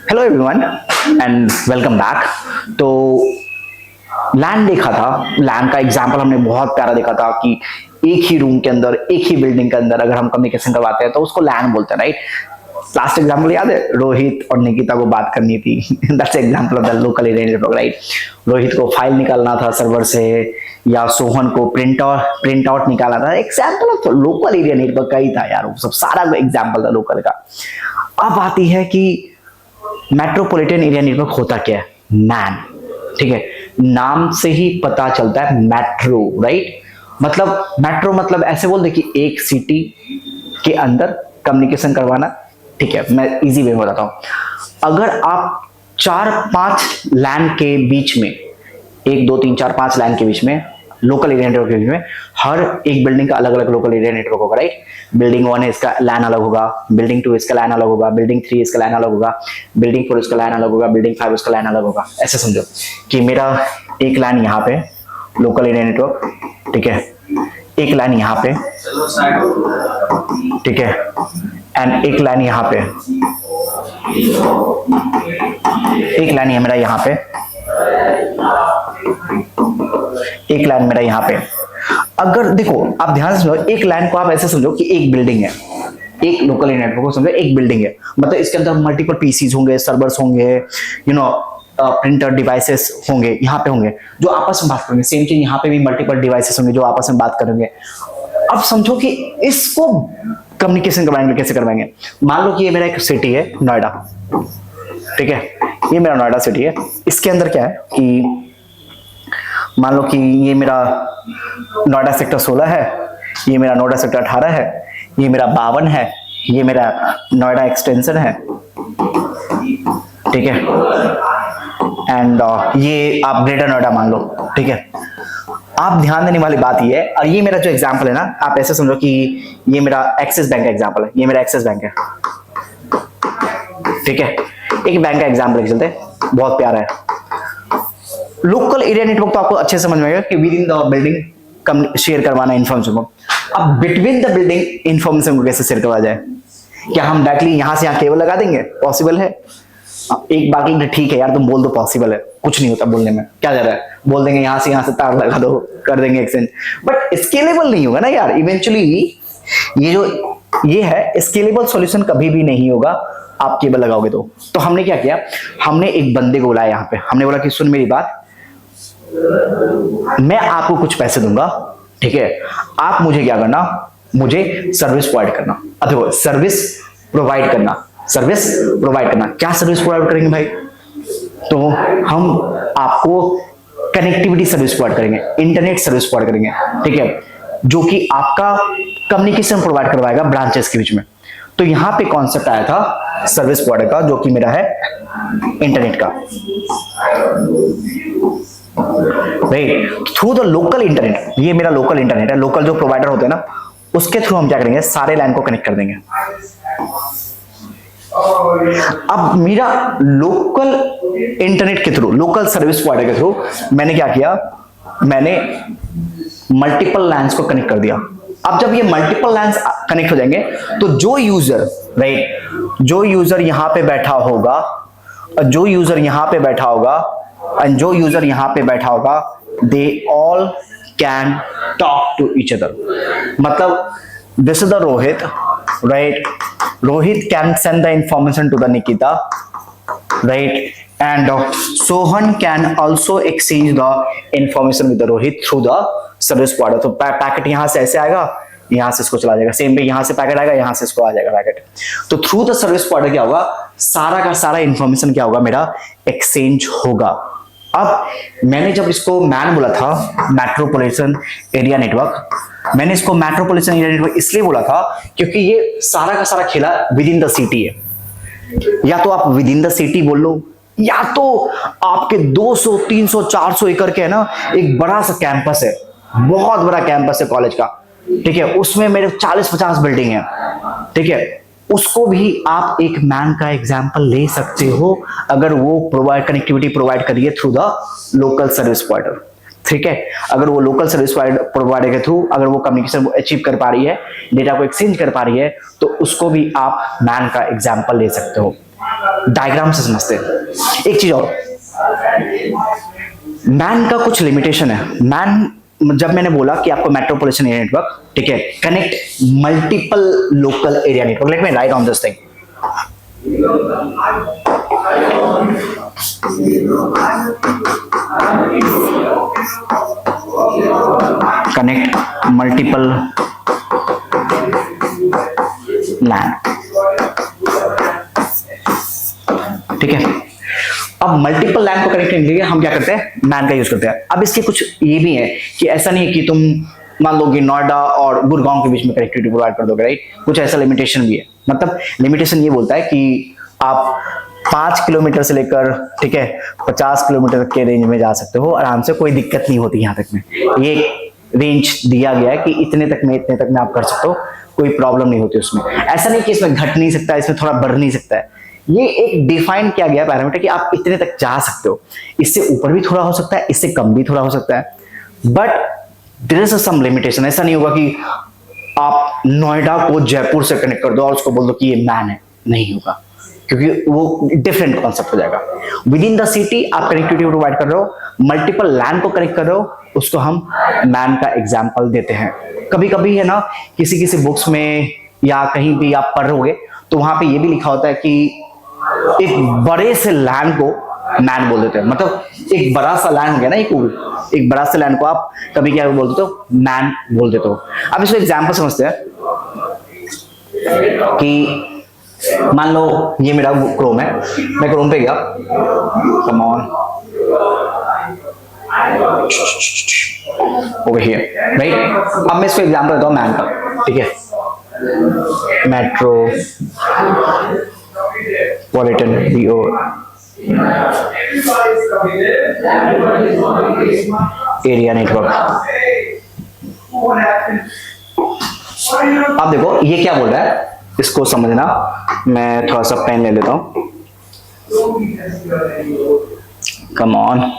Hello everyone and welcome back. तो land देखा था, लैंड का एग्जांपल हमने बहुत प्यारा देखा था कि एक ही रूम के अंदर, एक ही बिल्डिंग के अंदर अगर हम कम्युनिकेशन करवाते हैं तो उसको लैंड बोलते हैं, राइट। लास्ट एग्जांपल याद है, रोहित और निकिता को बात करनी थी। That's example of the local area network, right. Rohit को फाइल निकालना था सर्वर से, या सोहन को प्रिंट आउट निकालना था। Example of local area network का ही था यार, वो सब सारा एग्जांपल था लोकल का। अब आती है कि मेट्रोपॉलिटन एरिया नेटवर्क होता क्या है। मैन, ठीक है, नाम से ही पता चलता है मेट्रो, राइट। मतलब मेट्रो मतलब ऐसे बोल दे कि एक सिटी के अंदर कम्युनिकेशन करवाना, ठीक है। मैं इजी वे में बताता हूं। अगर आप 4-5 लैन के बीच में, 1 2 3 4 5 लैन के बीच में, लोकल एरिया नेटवर्क के बीच में, हर एक बिल्डिंग का अलग अलग लोकल एरिया नेटवर्क होगा, राइट। बिल्डिंग 1 है, इसका लैन अलग होगा, बिल्डिंग 2 इसका लैन अलग होगा, बिल्डिंग 3 इसका लैन अलग होगा, बिल्डिंग 4 इसका लैन अलग होगा, बिल्डिंग 5 इसका लैन अलग होगा। ऐसे समझो कि मेरा एक लैन यहाँ पे लोकल एरिया नेटवर्क, ठीक है, एक लाइन यहाँ पे, ठीक है, एंड एक लाइन यहाँ पे, एक लाइन है मेरा यहाँ पे, एक लाइन मेरा यहाँ पे। अगर देखो आप ध्यान से समझो, एक लाइन को आप ऐसे समझो कि एक बिल्डिंग है, एक लोकल नेटवर्क को समझो एक बिल्डिंग है। मतलब इसके अंदर मल्टीपल पीसीज होंगे, सर्वर्स होंगे, प्रिंटर डिवाइसेस होंगे, यहाँ पे होंगे जो आपस में बात करेंगे। सेम चीज यहाँ पे भी मल्टीपल डिवाइसेस होंगे जो आपस में बात करेंगे। अब समझो कि इसको कम्युनिकेशन करवाएंगे, कैसे करवाएंगे। मान लो कि ये मेरा एक सिटी है नोएडा, ठीक है, ये मेरा नोएडा सिटी है। इसके अंदर क्या है कि मान लो कि ये मेरा नोएडा सेक्टर 16 है, ये मेरा नोएडा सेक्टर 18 है, ये मेरा 52 है, ये मेरा नोएडा एक्सटेंशन है, ठीक है, एंड ये आप ग्रेटर नोएडा मान लो, ठीक है। आप ध्यान देने वाली बात ये है, और ये मेरा जो एग्जांपल है ना, आप ऐसे समझो कि ये मेरा एक्सिस बैंक का एग्जांपल है, ये मेरा एक्सिस बैंक है, ठीक है। एक बैंक का एग्जांपल चलते, बहुत प्यारा है। लोकल एरिया नेटवर्क तो आपको अच्छे समझ में आएगा कि with in the building come share करवाना इन्फॉर्मेशन को। अब बिटवीन द बिल्डिंग इन्फॉर्मेशन को कैसे शेयर करवाया जाए? क्या हम डायरेक्टली यहां से यहां केबल लगा देंगे? पॉसिबल है? एक बाकी ठीक है यार, तुम बोल दो पॉसिबल है, कुछ नहीं होता बोलने में, क्या जा रहा है, बोल देंगे यहां से तार लगा दो, कर देंगे एक्सचेंज। बट स्केलेबल नहीं होगा ना यार। इवेंचुअली ये है स्केलेबल सॉल्यूशन कभी भी नहीं होगा आप केबल लगाओगे तो हमने क्या किया, हमने एक बंदे को बुलाया यहाँ पे, हमने बोला कि सुन मेरी बात, मैं आपको कुछ पैसे दूंगा, ठीक है, आप मुझे क्या करना, मुझे सर्विस प्रोवाइड करना। अथवा सर्विस प्रोवाइड करना, सर्विस प्रोवाइड करना। क्या सर्विस प्रोवाइड करेंगे भाई? तो हम आपको कनेक्टिविटी सर्विस प्रोवाइड करेंगे, इंटरनेट सर्विस प्रोवाइड करेंगे, ठीक है, जो कि आपका कम्युनिकेशन प्रोवाइड करवाएगा ब्रांचेस के बीच में। तो यहां पे कॉन्सेप्ट आया था सर्विस प्रोवाइडर का, जो कि मेरा है इंटरनेट का, right, through the local internet. ये मेरा लोकल इंटरनेट है। लोकल जो प्रोवाइडर होते हैं ना, उसके थ्रू हम क्या करेंगे, सारे लाइन को कनेक्ट कर देंगे। अब मेरा लोकल इंटरनेट के थ्रू, लोकल सर्विस प्रोवाइडर के थ्रू मैंने क्या किया, मैंने मल्टीपल लाइंस को कनेक्ट कर दिया। अब जब ये मल्टीपल लाइंस कनेक्ट हो जाएंगे तो जो यूजर, राइट, जो यूजर यहां पे बैठा होगा, जो यूजर यहां पे बैठा होगा, एंड जो यूजर यहां पे बैठा होगा, they all can talk to each other. मतलब this is the Rohit, right, Rohit can send the information to the Nikita, right, and Sohan can also exchange the information with the Rohit through the service provider। तो packet यहां से ऐसे आएगा, यहां से इसको चला जाएगा, सेम पे यहां से पैकेट आएगा, यहां से इसको आ जाएगा पैकेट। तो थ्रू द सर्विस प्रोवाइडर क्या होगा, सारा का सारा इंफॉर्मेशन क्या होगा, मेरा एक्सचेंज होगा। अब मैंने जब इसको मैन बोला था, मेट्रोपॉलिटन एरिया नेटवर्क, मैंने इसको मेट्रोपॉलिटन एरिया नेटवर्क इसलिए बोला था क्योंकि ये सारा का सारा खेला विद इन द सिटी है। या तो आप विद इन द सिटी बोल लो, या तो आपके 200, 300, 400 एकड़ के है ना, एक बड़ा सा कैंपस है, बहुत बड़ा कैंपस है कॉलेज का, ठीक है, उसमें मेरे 40-50 बिल्डिंग है, ठीक है, उसको भी आप एक मैन का एग्जांपल ले सकते हो अगर वो प्रोवाइड कनेक्टिविटी प्रोवाइड करिए through the local service provider, ठीक है। अगर वो लोकल सर्विस प्रोवाइडर के थ्रू अगर वो कम्युनिकेशन अचीव कर पा रही है, डेटा को एक्सचेंज कर पा रही है, तो उसको भी आप मैन का एग्जांपल ले सकते हो। डायग्राम से समझते हैं। एक चीज और, मैन का कुछ लिमिटेशन है। मैन, जब मैंने बोला कि आपको मेट्रोपॉलिटन एरिया नेटवर्क, ठीक है, connect multiple local area network, let me write on this thing. Connect multiple LAN, ठीक है। अब मल्टीपल लैन को कनेक्ट करने के लिए हम क्या करते हैं, मैन का यूज करते हैं। अब इसके कुछ ये भी है कि ऐसा नहीं है कि तुम मान लो कि नोएडा और गुड़गांव के बीच में कनेक्टिविटी प्रोवाइड कर दोगे, राइट। कुछ ऐसा लिमिटेशन भी है। मतलब लिमिटेशन ये बोलता है कि आप 5 किलोमीटर से लेकर, ठीक है, 50 किलोमीटर तक के रेंज में जा सकते हो आराम से, कोई दिक्कत नहीं होती। यहाँ तक में ये रेंज दिया गया है कि इतने तक में, इतने तक में आप कर सकते हो, कोई प्रॉब्लम नहीं होती उसमें। ऐसा नहीं कि इसमें घट नहीं सकता, इसमें थोड़ा बढ़ नहीं सकता है। ये एक डिफाइन किया गया पैरामीटर कि आप इतने तक जा सकते हो। इससे ऊपर भी थोड़ा हो सकता है, इससे कम भी थोड़ा हो सकता है, but there is some limitation. ऐसा नहीं होगा कि आप नोएडा को जयपुर से कनेक्ट कर दो और उसको बोल दो कि ये मैन है, नहीं होगा, क्योंकि वो डिफरेंट कॉन्सेप्ट हो जाएगा। विद इन द सिटी आप कनेक्टिविटी प्रोवाइड कर रहे हो, मल्टीपल लैन को कनेक्ट कर रहे हो, उसको हम मैन का एग्जाम्पल देते हैं। कभी कभी है ना, किसी किसी बुक्स में या कहीं भी आप पढ़ रहोगे तो वहां पे ये भी लिखा होता है कि एक बड़े से लैन को मैन बोल देते हैं। मतलब एक बड़ा सा लैन हो गया ना, एक बड़ा सा लैन को आप कभी क्या बोल देते हो, मैन बोल देते हो। अब इसको एग्जाम्पल समझते हैं कि मान लो ये मेरा क्रोम है, मैं क्रोम पे गया, come on over here, right. अब मैं इसको एग्जांपल देता हूं मैन का, ठीक है, मेट्रोपॉलिटन एरिया नेटवर्क। अब देखो ये क्या बोल रहा है, इसको समझना। मैं थोड़ा सा पेन ले लेता हूं, कम ऑन,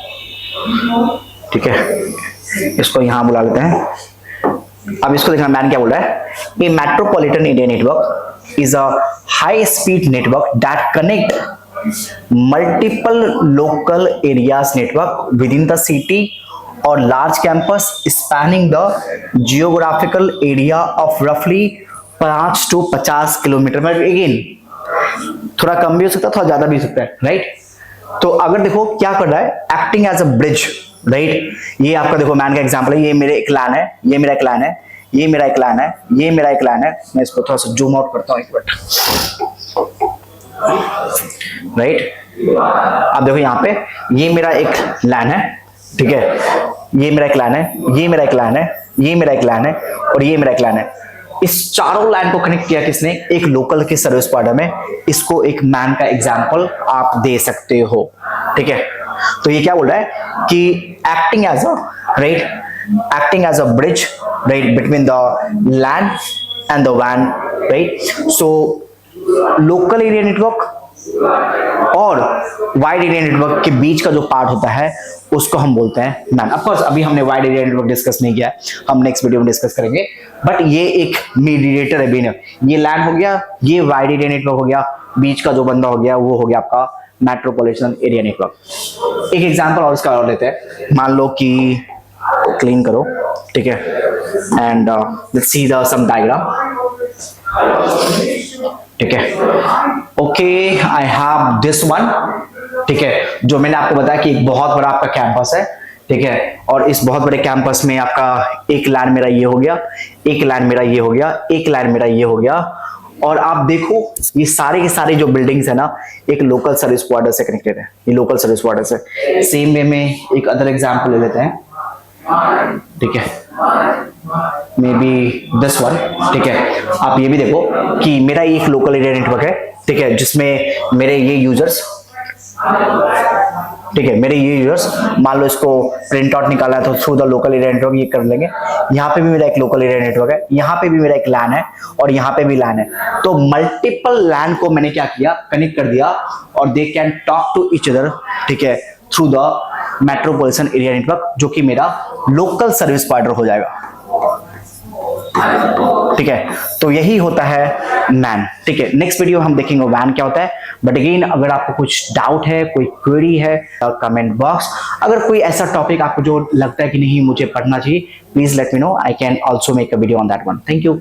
ठीक है, इसको यहां बुला लेते हैं। अब इसको देखना, मैन क्या बोल रहा है, a metropolitan area network is a high speed network that connect multiple local areas network within the city और large campus spanning the geographical area of रफली 5 to 50 किलोमीटर में। अगेन थोड़ा कम भी हो सकता है, थोड़ा ज्यादा भी हो सकता है, राइट। तो अगर देखो क्या कर रहा है, acting as a bridge, right. ये आपका देखो मैन का एग्जांपल है, ये मेरे एक लैन है, ये मेरा एक लैन है, ये मेरा एक लैन है, ये मेरा एक लैन है। मैं इसको थोड़ा सा जूम आउट करता हूं एक मिनट, राइट। अब देखो यहाँ पे ये मेरा एक लैन है, ठीक है, ये मेरा एक लैन है, ये मेरा एक लैन है, ये मेरा एक लैन है और ये मेरा एक लैन है। इस चारों लाइन को कनेक्ट किया किसने, एक लोकल के सर्विस प्रोवाइडर में। इसको एक मैन का एग्जांपल आप दे सकते हो, ठीक है। तो ये क्या बोल रहा है कि acting as a, right, acting as a bridge, right, between the LAN and the वैन, right. So local area network और वाइड एरिया नेटवर्क के बीच का जो पार्ट होता है उसको हम बोलते हैं मैन। ऑफ कोर्स अभी हमने वाइड एरिया नेटवर्क डिस्कस नहीं किया है, हम नेक्स्ट वीडियो में डिस्कस करेंगे, बट ये एक मीडिएटर है बीन। ये लैंड हो गया, ये वाइड एरिया नेटवर्क हो गया, बीच का जो बंदा हो गया वो हो गया आपका मेट्रोपॉलिटन एरिया नेटवर्क। एक एग्जांपल और इसका और लेते हैं, मान लो कि क्लीन करो, ठीक है, and let's see the some diagram, ठीक है। Okay, I have this one, ठीक है, जो मैंने आपको बताया कि एक बहुत बड़ा आपका कैंपस है, ठीक है, और इस बहुत बड़े कैंपस में आपका एक लाइन मेरा ये हो गया, एक लाइन मेरा ये हो गया, एक लाइन मेरा ये हो गया, और आप देखो ये सारे के सारे जो बिल्डिंग्स है ना, एक लोकल सर्विस प्रोवाइडर से कनेक्टेड है, ये लोकल सर्विस प्रोवाइडर से। सेम वे में एक अदर एग्जांपल ले लेते हैं, ठीक है, मे बी दिस वन, ठीक है। आप ये भी देखो कि मेरा एक लोकल एरिया नेटवर्क है, ठीक है, जिसमें मेरे ये यूजर्स, ठीक है, मेरे ये यूजर्स, मान लो इसको प्रिंट आउट निकाला है तो through the local area network ये कर लेंगे। यहाँ पे भी मेरा एक लोकल एरिया नेटवर्क है, यहाँ पे भी मेरा एक लैन है और यहाँ पे भी लैन है। तो मल्टीपल लैन को मैंने क्या किया, कनेक्ट कर दिया, और they can talk to each other, ठीक है, through the metropolitan area network, जो कि मेरा लोकल सर्विस प्रोवाइडर हो जाएगा। ठीक है, तो यही होता है मैन। ठीक है, नेक्स्ट वीडियो हम देखेंगे वैन क्या होता है। बट अगेन अगर आपको कुछ डाउट है, कोई क्वेरी है, कमेंट बॉक्स, अगर कोई ऐसा टॉपिक आपको जो लगता है कि नहीं मुझे पढ़ना चाहिए, please let me know, I can also make a video on that one. Thank you.